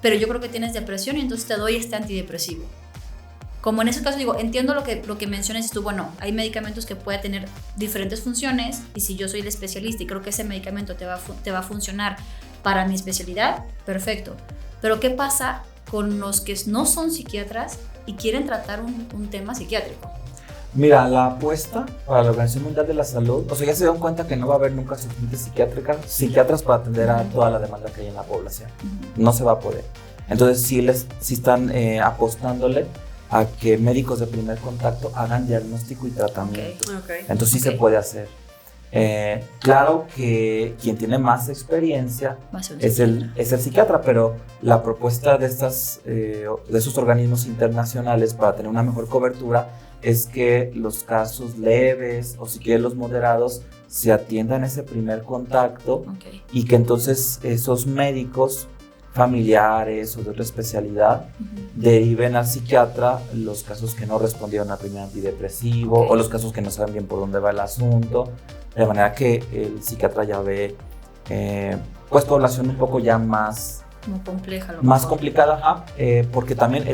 pero yo creo que tienes depresión y entonces te doy este antidepresivo. Como en ese caso entiendo lo que mencionas tú, bueno, hay medicamentos que pueden tener diferentes funciones, y si yo soy el especialista y creo que ese medicamento te va a funcionar para mi especialidad, perfecto. Pero ¿qué pasa con los que no son psiquiatras y quieren tratar un tema psiquiátrico? Mira, la apuesta para la Organización Mundial de la Salud, o sea, ya se dieron cuenta que no va a haber nunca suficientes psiquiatras para atender a toda la demanda que hay en la población. No se va a poder. Entonces sí están apostándole a que médicos de primer contacto hagan diagnóstico y tratamiento. Entonces sí se puede hacer. Claro que quien tiene más experiencia es el psiquiatra, pero la propuesta de esos organismos internacionales para tener una mejor cobertura es que los casos leves o si quieres los moderados se atiendan en ese primer contacto, y que entonces esos médicos familiares o de otra especialidad deriven al psiquiatra los casos que no respondieron al primer antidepresivo o los casos que no saben bien por dónde va el asunto, de manera que el psiquiatra ya ve pues población un poco ya más complicada, porque también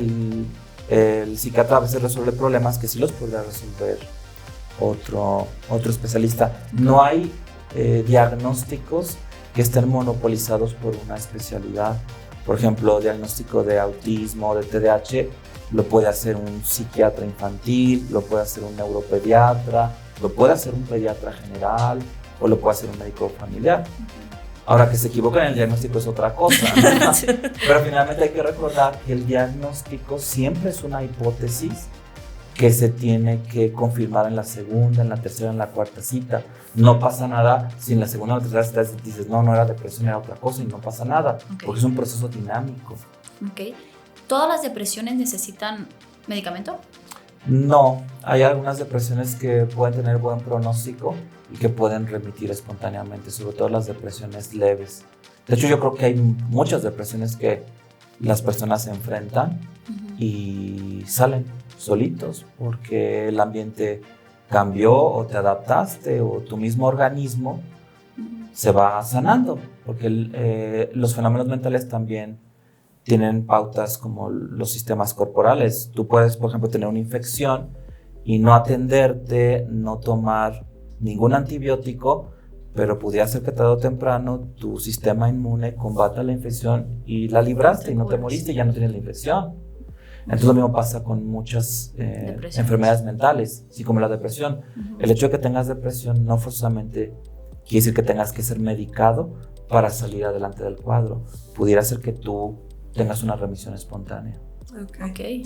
el psiquiatra a veces resuelve problemas que sí los podrá resolver otro especialista. No hay diagnósticos que estén monopolizados por una especialidad. Por ejemplo, diagnóstico de autismo o de TDAH lo puede hacer un psiquiatra infantil, lo puede hacer un neuropediatra, lo puede hacer un pediatra general o lo puede hacer un médico familiar. Ahora, que se equivocan en el diagnóstico es otra cosa, ¿no? Sí. Pero finalmente hay que recordar que el diagnóstico siempre es una hipótesis que se tiene que confirmar en la segunda, en la tercera, en la cuarta cita. No pasa nada si en la segunda o la tercera cita dices, no era depresión, era otra cosa, y no pasa nada, porque es un proceso dinámico. ¿Todas las depresiones necesitan medicamento? No, hay algunas depresiones que pueden tener buen pronóstico y que pueden remitir espontáneamente, sobre todo las depresiones leves. De hecho, yo creo que hay muchas depresiones que las personas se enfrentan y salen. solitos, porque el ambiente cambió o te adaptaste o tu mismo organismo se va sanando, porque los fenómenos mentales también tienen pautas como los sistemas corporales. Tú puedes, por ejemplo, tener una infección y no atenderte, no tomar ningún antibiótico, pero pudiera ser que tarde o temprano tu sistema inmune combata la infección y la libraste y no te moriste y ya no tienes la infección. Entonces lo mismo pasa con muchas enfermedades mentales, así como la depresión. El hecho de que tengas depresión no forzosamente quiere decir que tengas que ser medicado para salir adelante del cuadro. Pudiera ser que tú tengas una remisión espontánea. Okay.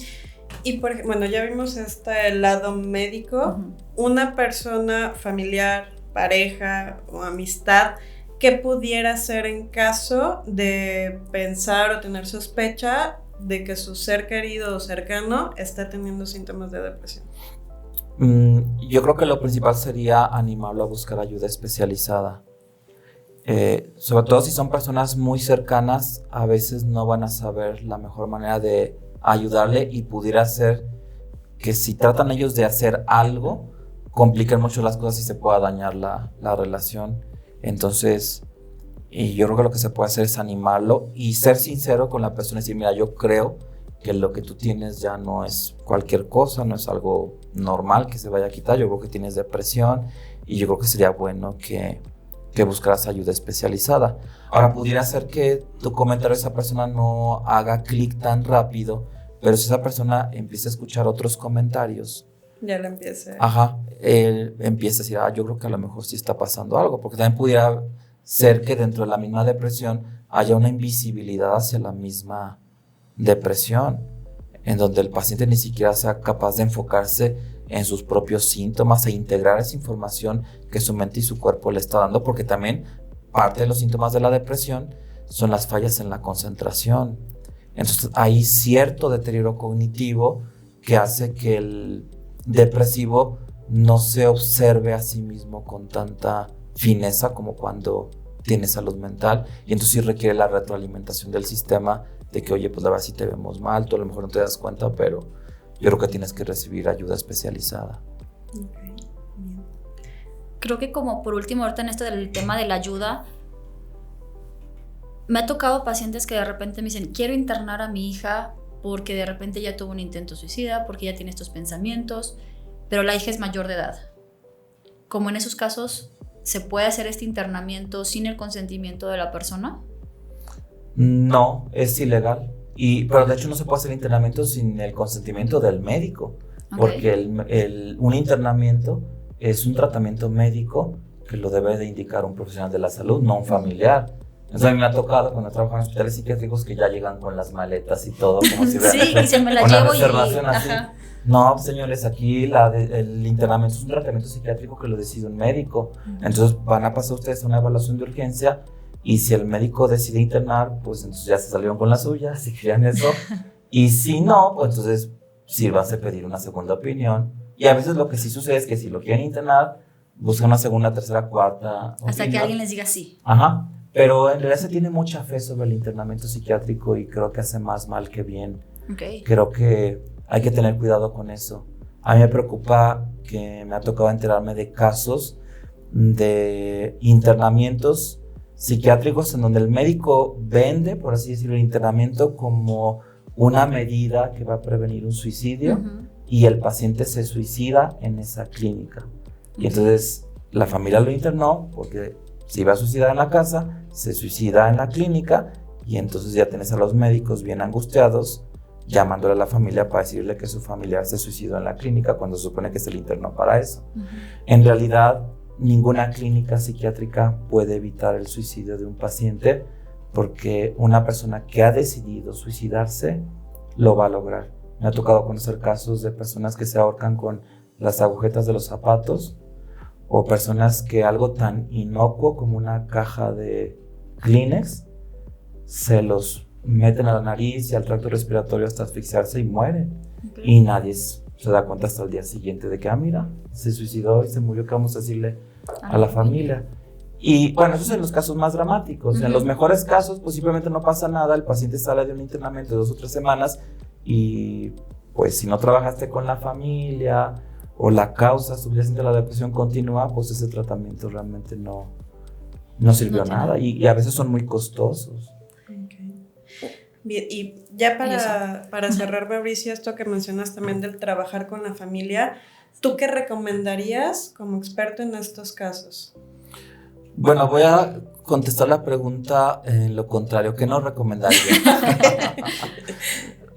Y bueno, ya vimos el lado médico. Una persona familiar, pareja o amistad, ¿qué pudiera hacer en caso de pensar o tener sospecha de que su ser querido o cercano está teniendo síntomas de depresión? Yo creo que lo principal sería animarlo a buscar ayuda especializada. Sobre todo si son personas muy cercanas, a veces no van a saber la mejor manera de ayudarle y pudiera ser que si tratan ellos de hacer algo, compliquen mucho las cosas y se pueda dañar la relación. Entonces, y yo creo que lo que se puede hacer es animarlo y ser sincero con la persona y decir, mira, yo creo que lo que tú tienes ya no es cualquier cosa, no es algo normal que se vaya a quitar, yo creo que tienes depresión y yo creo que sería bueno que buscaras ayuda especializada. Ahora, pudiera ser que tu comentario de esa persona no haga clic tan rápido, pero si esa persona empieza a escuchar otros comentarios, ya le empieza. Él empieza a decir, yo creo que a lo mejor sí está pasando algo, porque también pudiera ser que dentro de la misma depresión haya una invisibilidad hacia la misma depresión, en donde el paciente ni siquiera sea capaz de enfocarse en sus propios síntomas e integrar esa información que su mente y su cuerpo le está dando, porque también parte de los síntomas de la depresión son las fallas en la concentración. Entonces hay cierto deterioro cognitivo que hace que el depresivo no se observe a sí mismo con tanta fineza como cuando tiene salud mental, y entonces sí requiere la retroalimentación del sistema de que, oye, pues la verdad sí te vemos mal, tú a lo mejor no te das cuenta, pero yo creo que tienes que recibir ayuda especializada. Okay, bien. Creo que como por último, ahorita en esto del tema de la ayuda, me ha tocado pacientes que de repente me dicen, quiero internar a mi hija porque de repente ya tuvo un intento suicida, porque ya tiene estos pensamientos, pero la hija es mayor de edad. Como en esos casos, ¿se puede hacer este internamiento sin el consentimiento de la persona? No, es ilegal. Pero de hecho no se puede hacer internamiento sin el consentimiento del médico, porque un internamiento es un tratamiento médico que lo debe de indicar un profesional de la salud, no un familiar. Entonces a mí me ha tocado cuando trabajo en hospitales psiquiátricos que ya llegan con las maletas y todo, como si sí, y se me la llevo y... así. No, señores, aquí el internamiento es un tratamiento psiquiátrico que lo decide un médico. Entonces van a pasar ustedes a una evaluación de urgencia y si el médico decide internar, pues entonces ya se salieron con la suya, si querían eso. Y si no, pues entonces sírvanse a pedir una segunda opinión. Y a veces lo que sí sucede es que si lo quieren internar, buscan una segunda, tercera, cuarta opinión. Hasta que alguien les diga sí. Pero en realidad se tiene mucha fe sobre el internamiento psiquiátrico y creo que hace más mal que bien. Creo que hay que tener cuidado con eso. A mí me preocupa que me ha tocado enterarme de casos de internamientos psiquiátricos en donde el médico vende, por así decirlo, el internamiento como una medida que va a prevenir un suicidio y el paciente se suicida en esa clínica. Y entonces la familia lo internó porque se iba a suicidar en la casa, se suicida en la clínica y entonces ya tienes a los médicos bien angustiados llamándole a la familia para decirle que su familiar se suicidó en la clínica cuando se supone que se le internó para eso. En realidad, ninguna clínica psiquiátrica puede evitar el suicidio de un paciente porque una persona que ha decidido suicidarse lo va a lograr. Me ha tocado conocer casos de personas que se ahorcan con las agujetas de los zapatos o personas que algo tan inocuo como una caja de Kleenex se los meten a la nariz y al tracto respiratorio hasta asfixiarse y mueren. Y nadie se da cuenta hasta el día siguiente de que, mira, se suicidó y se murió, ¿qué vamos a decirle a la familia? Y bueno, esos son los casos más dramáticos. En los mejores casos, pues simplemente no pasa nada, el paciente sale de un internamiento de 2 o 3 semanas y pues si no trabajaste con la familia o la causa subyacente de la depresión continua, pues ese tratamiento realmente no sirvió nada y a veces son muy costosos. Okay. Bien, y ya para cerrar, Mauricio, esto que mencionas también del trabajar con la familia, ¿tú qué recomendarías como experto en estos casos? Bueno, voy a contestar la pregunta en lo contrario, ¿qué no recomendaría?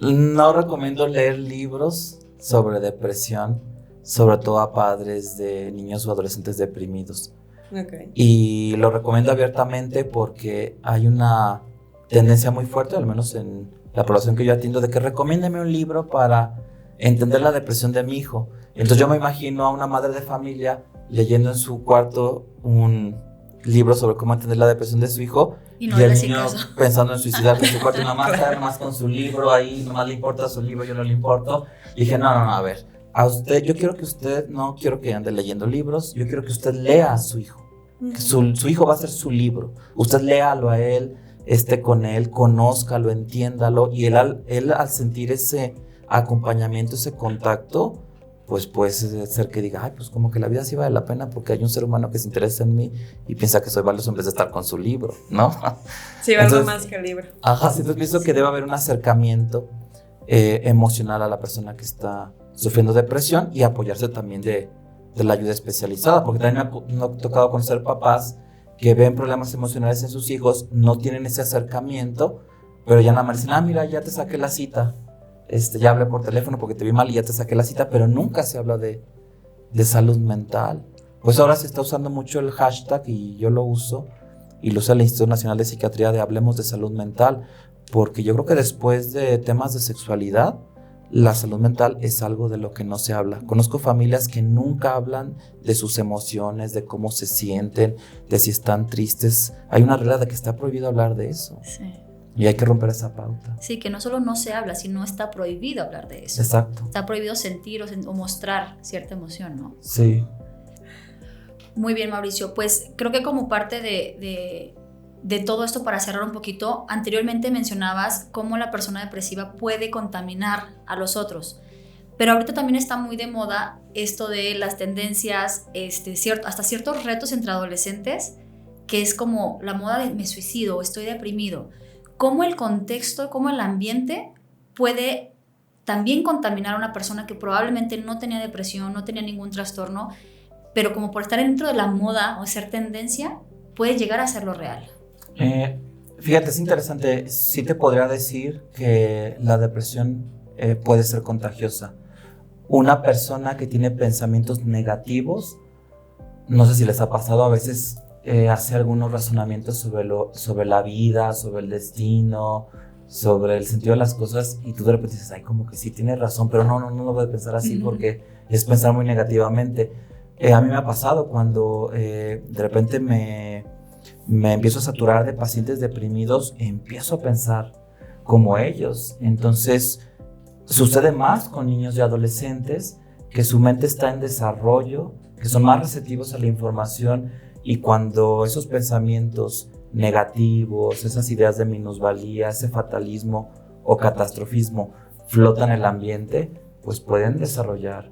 No recomiendo leer libros sobre depresión, sobre todo a padres de niños o adolescentes deprimidos. Okay. Y lo recomiendo abiertamente porque hay una tendencia muy fuerte, al menos en la población que yo atiendo, de que recomiéndeme un libro para entender la depresión de mi hijo. Entonces yo me imagino a una madre de familia leyendo en su cuarto un libro sobre cómo entender la depresión de su hijo y no el niño pensando en suicidarse en su cuarto y mamá está nomás con su libro ahí, nomás le importa su libro, yo no le importo. Y dije, no, a ver, a usted, yo quiero que usted, no quiero que ande leyendo libros, yo quiero que usted lea a su hijo. Que su hijo va a ser su libro. Usted léalo a él, esté con él, conózcalo, entiéndalo. Y él al sentir ese acompañamiento, ese contacto, pues puede ser que diga, ay, pues como que la vida sí vale la pena porque hay un ser humano que se interesa en mí y piensa que soy valioso en vez de estar con su libro, ¿no? Sí, algo más que el libro. Ajá, sí, entonces pienso que debe haber un acercamiento emocional a la persona que está sufriendo depresión y apoyarse también de la ayuda especializada, porque también me ha tocado conocer papás que ven problemas emocionales en sus hijos, no tienen ese acercamiento, pero ya nada más dicen, mira, ya te saqué la cita, ya hablé por teléfono porque te vi mal y ya te saqué la cita, pero nunca se habla de salud mental. Pues ahora se está usando mucho el hashtag y yo lo uso, y lo usa el Instituto Nacional de Psiquiatría de Hablemos de Salud Mental, porque yo creo que después de temas de sexualidad, la salud mental es algo de lo que no se habla. Conozco familias que nunca hablan de sus emociones, de cómo se sienten, de si están tristes. Hay una regla de que está prohibido hablar de eso. Sí. Y hay que romper esa pauta. Sí, que no solo no se habla, sino está prohibido hablar de eso. Exacto. Está prohibido sentir o mostrar cierta emoción, ¿no? Sí. Muy bien, Mauricio. Pues creo que como parte de todo esto, para cerrar un poquito, anteriormente mencionabas cómo la persona depresiva puede contaminar a los otros, pero ahorita también está muy de moda esto de las tendencias, hasta ciertos retos entre adolescentes, que es como la moda de me suicido o estoy deprimido. Cómo el contexto, cómo el ambiente puede también contaminar a una persona que probablemente no tenía depresión, no tenía ningún trastorno, pero como por estar dentro de la moda o ser tendencia, puede llegar a ser lo real. Fíjate, es interesante. Sí te podría decir que la depresión puede ser contagiosa. Una persona que tiene pensamientos negativos, no sé si les ha pasado, a veces hace algunos razonamientos sobre la vida, sobre el destino, sobre el sentido de las cosas, y tú de repente dices, ay, como que sí tienes razón, pero no lo voy a pensar así porque es pensar muy negativamente. A mí me ha pasado cuando de repente me empiezo a saturar de pacientes deprimidos, empiezo a pensar como ellos. Entonces sucede más con niños y adolescentes, que su mente está en desarrollo, que son más receptivos a la información, y cuando esos pensamientos negativos, esas ideas de minusvalía, ese fatalismo o catastrofismo flotan en el ambiente, pues pueden desarrollar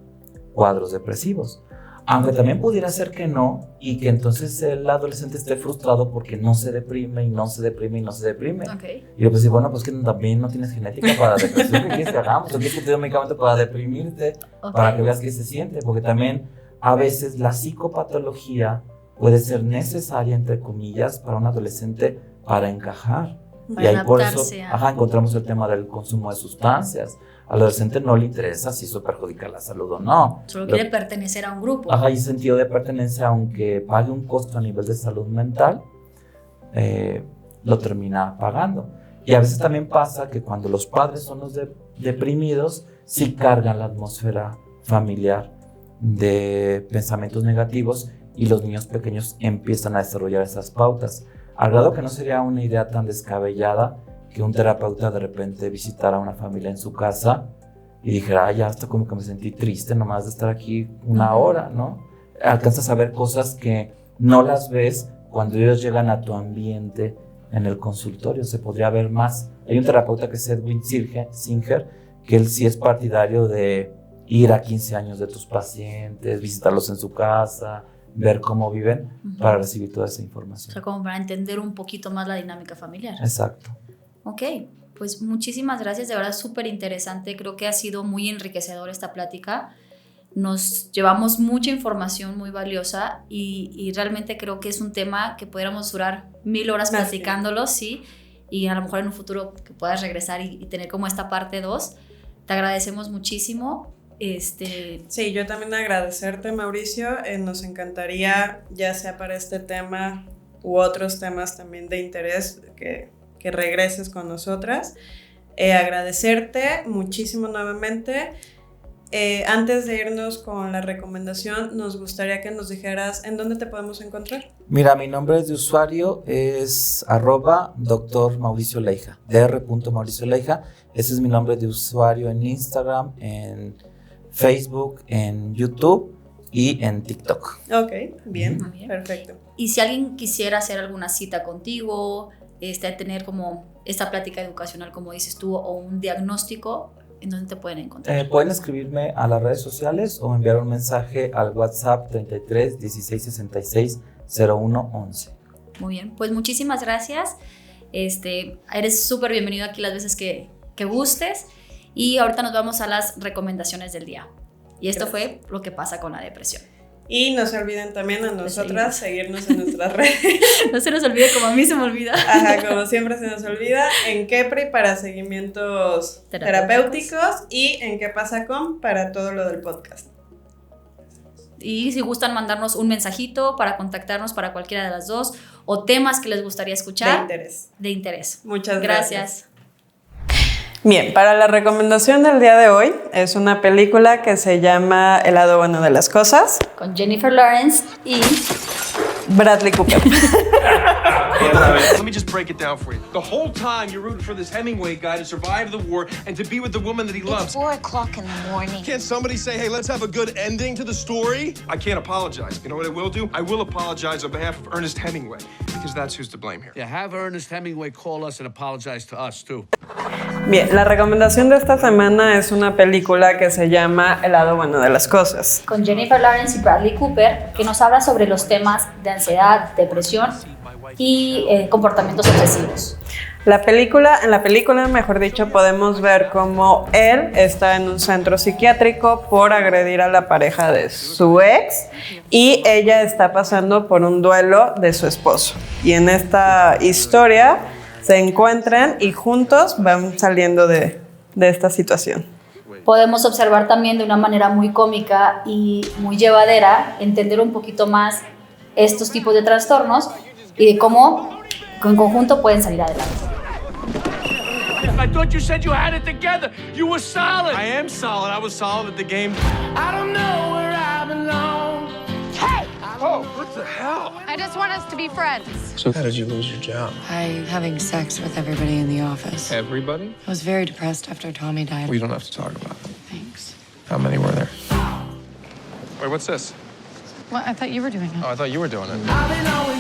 cuadros depresivos. Aunque también pudiera ser que no, y que entonces el adolescente esté frustrado porque no se deprime y no se deprime y no se deprime. Okay. Y yo pues digo, bueno, pues que también no tienes genética para depresión, ¿qué quieres que hagamos? ¿O quieres que te dé un medicamento para deprimirte? Okay. Para que veas qué se siente, porque también a veces la psicopatología puede ser necesaria, entre comillas, para un adolescente para encajar. Para y ahí por eso encontramos el tema del consumo de sustancias. Al adolescente no le interesa si eso perjudica la salud o no. Solo quiere pertenecer a un grupo. Hay sentido de pertenencia, aunque pague un costo a nivel de salud mental, lo termina pagando. Y a veces también pasa que cuando los padres son los deprimidos, sí cargan la atmósfera familiar de pensamientos negativos, y los niños pequeños empiezan a desarrollar esas pautas. Al grado que no sería una idea tan descabellada que un terapeuta de repente visitara a una familia en su casa y dijera, ya hasta como que me sentí triste nomás de estar aquí una hora, ¿no? Alcanzas a ver cosas que no las ves cuando ellos llegan a tu ambiente en el consultorio. Se podría ver más. Hay un terapeuta que es Edwin Singer, que él sí es partidario de ir a 15 años de tus pacientes, visitarlos en su casa, ver cómo viven, para recibir toda esa O información. sea, como para entender un poquito más la dinámica familiar. Exacto. Ok, pues muchísimas gracias, de verdad súper interesante, creo que ha sido muy enriquecedor esta plática, nos llevamos mucha información muy valiosa y realmente creo que es un tema que pudiéramos durar 1000 horas platicándolo, sí, y a lo mejor en un futuro que puedas regresar y tener como esta parte 2. Te agradecemos muchísimo. Sí, yo también agradecerte, Mauricio. Nos encantaría, ya sea para este tema u otros temas también de interés, que regreses con nosotras. Agradecerte muchísimo nuevamente. Antes de irnos con la recomendación, nos gustaría que nos dijeras en dónde te podemos encontrar. Mira, mi nombre de usuario es @Dr. Mauricio Leija, Dr. Leija. Ese es mi nombre de usuario en Instagram, en Facebook, en YouTube y en TikTok. Ok, bien, perfecto. Y si alguien quisiera hacer alguna cita contigo, tener como esta plática educacional, como dices tú, o un diagnóstico, ¿en dónde te pueden encontrar? Pueden escribirme a las redes sociales o enviar un mensaje al WhatsApp 33 16 66 01 11. Muy bien, pues muchísimas gracias. Eres súper bienvenido aquí las veces que gustes. Y ahorita nos vamos a las recomendaciones del día. Y esto fue lo que pasa con la depresión. Y no se olviden también a nosotras seguirnos en nuestras redes. No se nos olvide, como a mí se me olvida. Ajá, como siempre se nos olvida, en Kepri para seguimientos terapéuticos y en ¿Qué pasa con? Para todo lo del podcast. Y si gustan mandarnos un mensajito para contactarnos para cualquiera de las dos o temas que les gustaría escuchar. De interés. Muchas gracias. Bien, para la recomendación del día de hoy es una película que se llama El lado bueno de las cosas. Con Jennifer Lawrence y Bradley Cooper. Let me just break it down for you. The whole time you're rooting for this Hemingway guy to survive the war and to be with the woman that he loves. It's 4 o'clock in the morning. Can't somebody say, hey, let's have a good ending to the story? I can't apologize. You know what I will do? I will apologize on behalf of Ernest Hemingway, because that's who's to blame here. Yeah, have Ernest Hemingway call us and apologize to us, too. Bien, la recomendación de esta semana es una película que se llama El lado bueno de las cosas. Con Jennifer Lawrence y Bradley Cooper, que nos habla sobre los temas de ansiedad, depresión y comportamientos obsesivos. En la película, mejor dicho, podemos ver cómo él está en un centro psiquiátrico por agredir a la pareja de su ex y ella está pasando por un duelo de su esposo. Y en esta historia se encuentran y juntos van saliendo de esta situación. Podemos observar también de una manera muy cómica y muy llevadera, entender un poquito más estos tipos de trastornos y de cómo en conjunto pueden salir adelante. I thought you said you had it together. You were solid. I am solid. I was solid at the game. I don't know where I belong. Hey! Oh, what the hell? I just want us to be friends. So how did you lose your job? By having sex with everybody in the office. Everybody? I was very depressed after Tommy died. We don't have to talk about it. Thanks. How many were there? Wait, what's this? Well, I thought you were doing it. Oh, I thought you were doing it. I've been always